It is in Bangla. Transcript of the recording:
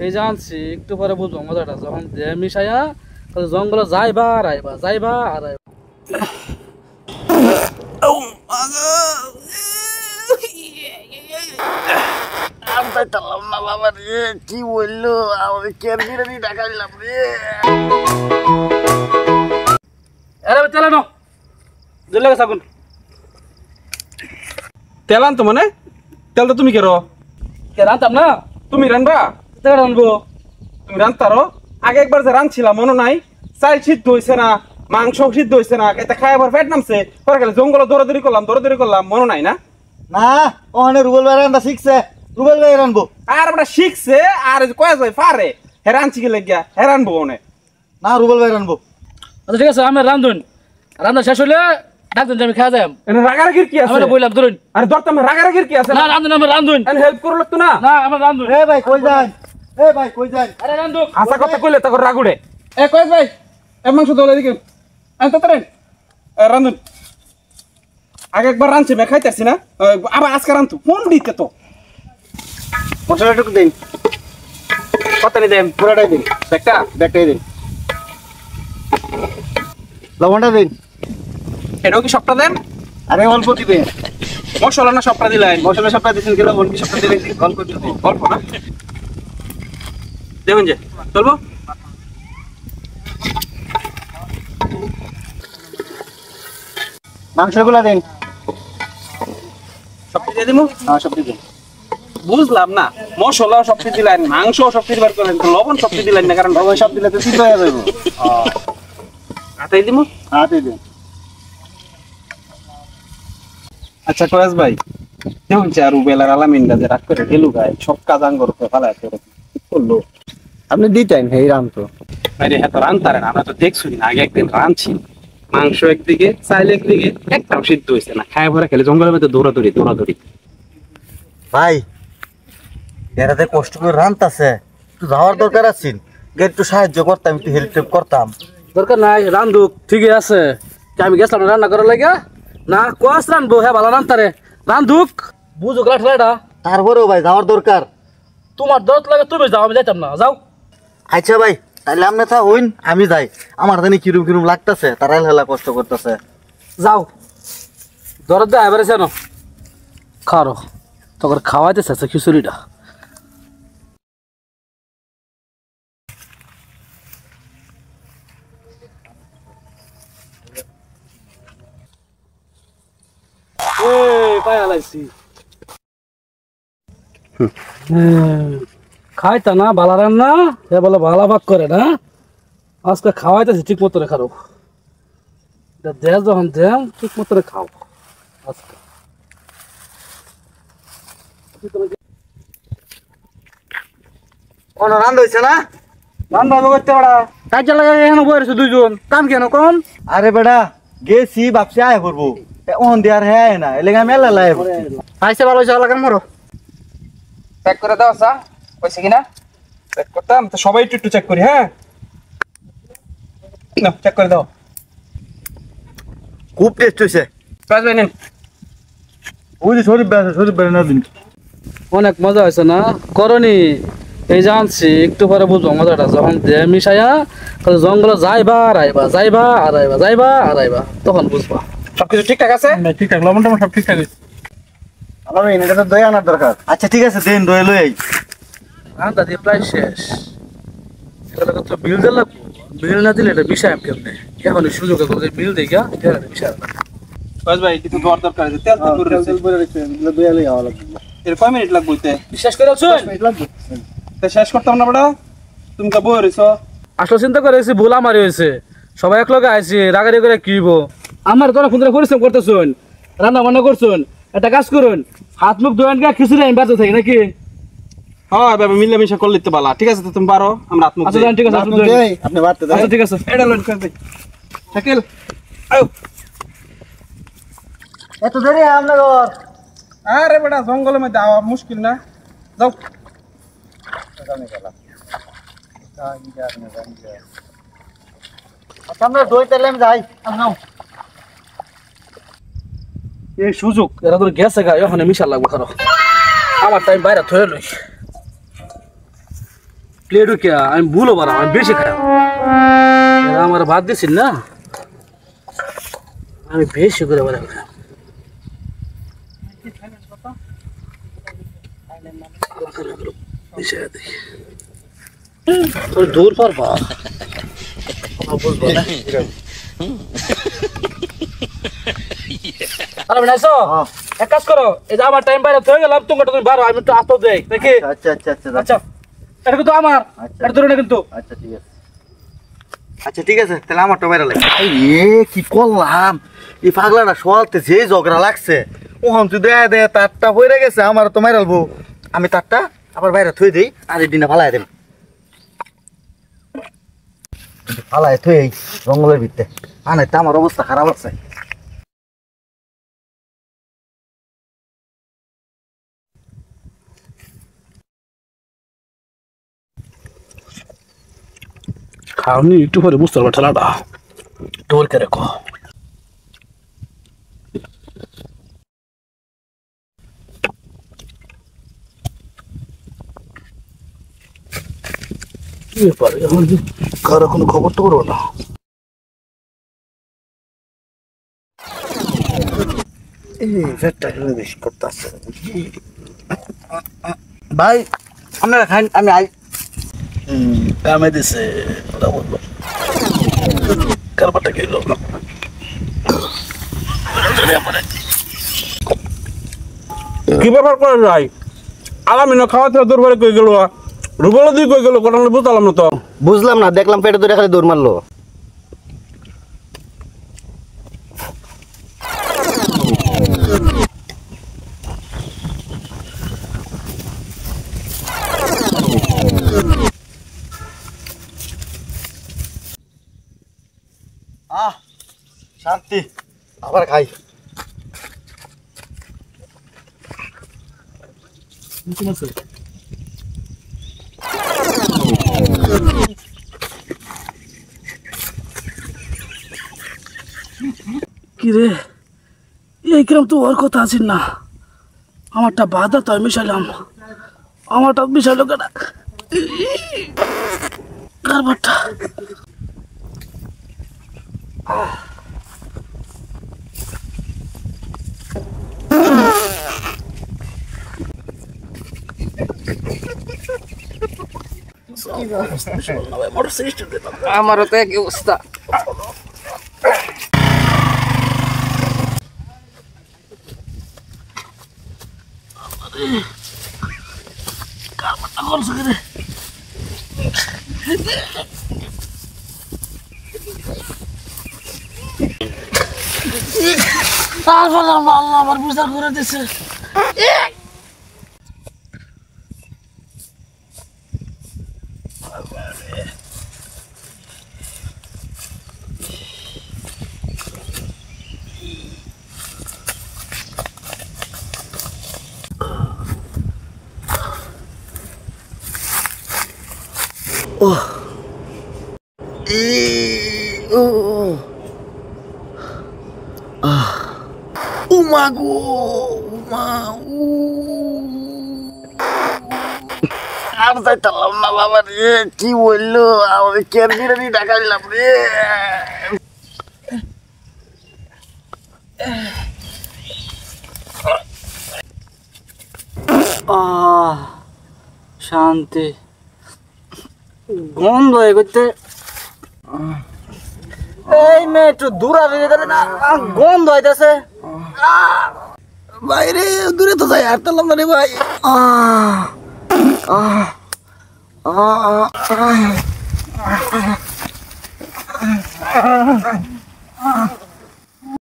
এই জানছি একটু পরে বুঝবো মজাটা যখন দেহ মিশাইয়া তাহলে জঙ্গলে যাইবা আর আইবা যাইবা আর আইবা। না বাবা রে, কি বললো আমাদের কেন বিরিয়ানি ডাকাইলাম রে। আরে চালানো জেলে গেছে আগুন। তেল আনতো মানে তেল তো তুমি কেরো কে রান্তাম না তুমি রানবা তেল রানবো। তুমি রানতারো আগে একবার যে রানছিলাম মনে নাই চাল সিদ্ধ হয়েছে না মাংস সিদ্ধ হয়েছে না এটা খাই আবার পেট নামছে পরে গেলে জঙ্গলে দৌড়াদৌড়ি করলাম মনে নাই না না ওখানে রুবেল ভাই রান্না শিখছে, রুবেল ভাই রানবো। আর ওটা শিখছে আর কয়ে যায় পারে হে রানছি কি লেগিয়া হে রানবো ওনে না রুবেল ভাই রানবো। আচ্ছা ঠিক আছে আমি রান্ধুন রান্না শেষ হলে ডাকতুন আমি খাওয়া যাই। এনে রাগারাগির কি আছে আমি বললাম ধরুন আরে ধরতাম রাগারাগির কি আছে না রান্ধুন আমি রান্ধুন এনে হেল্প করো লাগতো না না আমার রান্ধুন। এ ভাই কই যান, এ ভাই কই যান। আরে রান্ধুক আশা কথা কইলে তখন রাগুড়ে এ কয়েস ভাই এ মাংস দলে দিকে আমি তো তারেন রান্ধুন আগে একবার রাঁধছি মে খাইতেছি না আবার আজকে রাঁধতু ফোন দিতে তো মশলাটুকু দিন, কত নি দেন পুরাটাই দিন, একটা ব্যাগটাই দিন, লবণটা দিন। এটাও কি সবটা দেন আরে অল্প দিবেন, মশলা না সবটা দিলেন মশলা সবটা দিচ্ছেন কি লবণ কি সবটা দিবেন, অল্প দিবেন। অল্প না দেখুন যে চলবো মাংসগুলা দিন, সবটি দিয়ে দিমু হ্যাঁ সবটি দিন। বুঝলাম না মশলা সবটি দিলেন মাংস সবটি দিবার করেন লবণ সবটি দিলেন না কারণ লবণ সব দিলে তো সিদ্ধ হয়ে যাবে। আটাই দিমু হাতে দিন। আচ্ছা কয়াস ভাই দেখুন যে আর উবেলার আলামিনটা যে রাগ করে গেলু গায়ে সব কাজ আঙ্গর করে ফালায় করলো আপনি দিতেন এই রাম তো আরে হ্যাঁ তো রানতারেন আমরা তো দেখছি না আগে একদিন রাঁধছি মাংস একদিকে চাইলে একদিকে একটাও সিদ্ধ হয়েছে না খায় ভরে খেলে জঙ্গলের মধ্যে দৌড়াদৌড়ি ভাই এরাতে কষ্ট করে রান্তাছে, একটু যাওয়ার দরকার আছে, একটু সাহায্য করতাম, একটু হেল্প করতাম। দরকার নাই রান্ধুক ঠিকই আছে আমি গেছিলাম রান্না করার লাগে না কোয়াস রানবো হ্যাঁ ভালো রান্তারে রান্ধুক বুঝুক লাঠলাটা তারপরেও ভাই যাওয়ার দরকার। তোমার দরদ লাগে তুমি যাও আমি যাইতাম না যাও। আচ্ছা ভাই তাহলে আপনি তা হইন আমি যাই, আমার জানি কিরম কিরম লাগতেছে, তারা হেলা কষ্ট করতেছে। যাও দরদ দেয় এবারে জানো খাওয়ারো তখন খাওয়াইতেছে খিচুড়িটা। খাইতা না বালা রান্না এ বলে ভালা ভাগ করে না আজকে খাওয়াইতেছি ঠিক মতো রেখারো দেশ যখন দেন ঠিক মতো খাও আজকে কোন রান্না হয়েছে না? রান্না করতে পারা কাজে লাগে এখানে বসে দুইজন কাম কেন কোন আরে বেটা গেছি ভাবছি আয় করবো ওন দেয়ার হ্যাঁ না এলাকা মেলা লাই আইসে ভালো হয়েছে লাগান মারো চেক করে দাও চা হয়েছে কিনা চেক করতাম তো সবাই একটু চেক করি হ্যাঁ না চেক করে দাও খুব টেস্ট হয়েছে। কাজ ভাই নেন ওই যে শরীফ বেড়ে না দিন অনেক মজা হয়েছে না করনি এই জানছি একটু পরে বুঝবো মজাটা যখন দেহ মিশাইয়া তাহলে জঙ্গলে যাইবা আর আইবা যাইবা আর আইবা যাইবা আর আইবা তখন বুঝবা সবকিছু ঠিকঠাক আছে ঠিকঠাক লবণ টবণ সব ঠিকঠাক আছে আমার এটা তো দই আনার দরকার। আচ্ছা ঠিক আছে দেন দই লই আই। রান্না দিয়ে প্রায় শেষ এগুলো তো বিল দিলে বিল না দিলে এটা বিষয় আমি কেমনে এখন সুযোগ বিল দিই গা এটা বিষয় কাজ ভাই কিছু দর দরকার আছে তেল তেল পরে রেখে দই লই আওয়া লাগবে। এর কয় মিনিট লাগবে তে বিশ্বাস করে আছো তে শেষ করতাম না বড় তুমি কা বই রইছো আসলে চিন্তা করে এসে ভুল আমারই হয়েছে সবাই এক লগে আইছি রাগারি করে কি হইব আমার তোরা ফোন পরিশ্রম করতেছুন রান্না বান্না করছুন একটা কাজ করুন হাত মুখ ধোয়ান গা খিচুড়ি আমি বাঁচতে থাকি নাকি হ্যাঁ বাবা মিলামিশা করলে তো ভালো ঠিক আছে তো তুমি পারো আমরা আত্মক আচ্ছা ঠিক আছে আপনি বাড়তে দেন। আচ্ছা ঠিক আছে এটা লোড করে দে শাকিল আও এত দেরি আপনার আরে বেটা জঙ্গলের মধ্যে আওয়া মুশকিল না যাও আমরা দই তেলে আমি যাই নাও এই সুযোগ এরা তোর গেছে গা ওখানে মিশাল লাগবো খারো আমার টাইম বাইরে থয়ে লই প্লেটও কে আমি ভুলও পারা আমি বেশি খাই আমার ভাত দিছিস না আমি বেশি করে বলে দূর পারবা আরে নাইছো এক কাজ করো এই যে আমার টাইম বাইরে হয়ে গেলাম তুমি বারো আমি একটু আতো দেই দেখি আচ্ছা আচ্ছা আচ্ছা আচ্ছা এটা কিন্তু আমার এটা ধরে না কিন্তু আচ্ছা ঠিক আছে আচ্ছা ঠিক আছে তাহলে আমারটা বাইরে লাগে এ কি করলাম এই পাগলাটা সলতে যে ঝগড়া লাগছে ওহন তুই দেয়া দে তারটা হয়ে গেছে আমার তো মাইরালবো আমি তারটা আবার বাইরে থই দেই আর এই দিনে ফালাই দেব ফালাই থই জঙ্গলের ভিতরে আনাই তো আমার অবস্থা খারাপ আছে খাওনি একটু পরে বুঝতে পারবো ঠেলাটা টোল কে রেখো কি ব্যাপার এখন কারো কোনো খবর তো করবো না বেশি করতে আসছে ভাই আপনারা খান আমি আই কামে দিছে ওরা বললো কারবারটা গেল কি ব্যাপার করে যাই আলামি না খাওয়া থেকে দূর করে কই গেল রুবলা দিয়ে কই গেল কোটা বুঝলাম না তো বুঝলাম না দেখলাম পেটে ধরে খালি দৌড় মারলো শান্তি আবার খাই কি রে এই কিরম তো ওর কথা আছিস না আমারটা বাধা তো আমি মিশাইলাম আমারটা মিশাইলো কেন কারবারটা আমারও তো একই অবস্থা আল্লাহ আমার বুঝা করে দিছে উমাগো উমা আর যাইতাম না বাবা রে কি বললো আমি কেন বিরিয়ানি ডাকাইলাম রে শান্তি গন্ধ হয়ে করতে এই মেয়ে একটু দূরা বেরিয়ে গেলে না গন্ধ হইতেছে বাইরে দূরে তো যাই আর তালাম না রে ভাই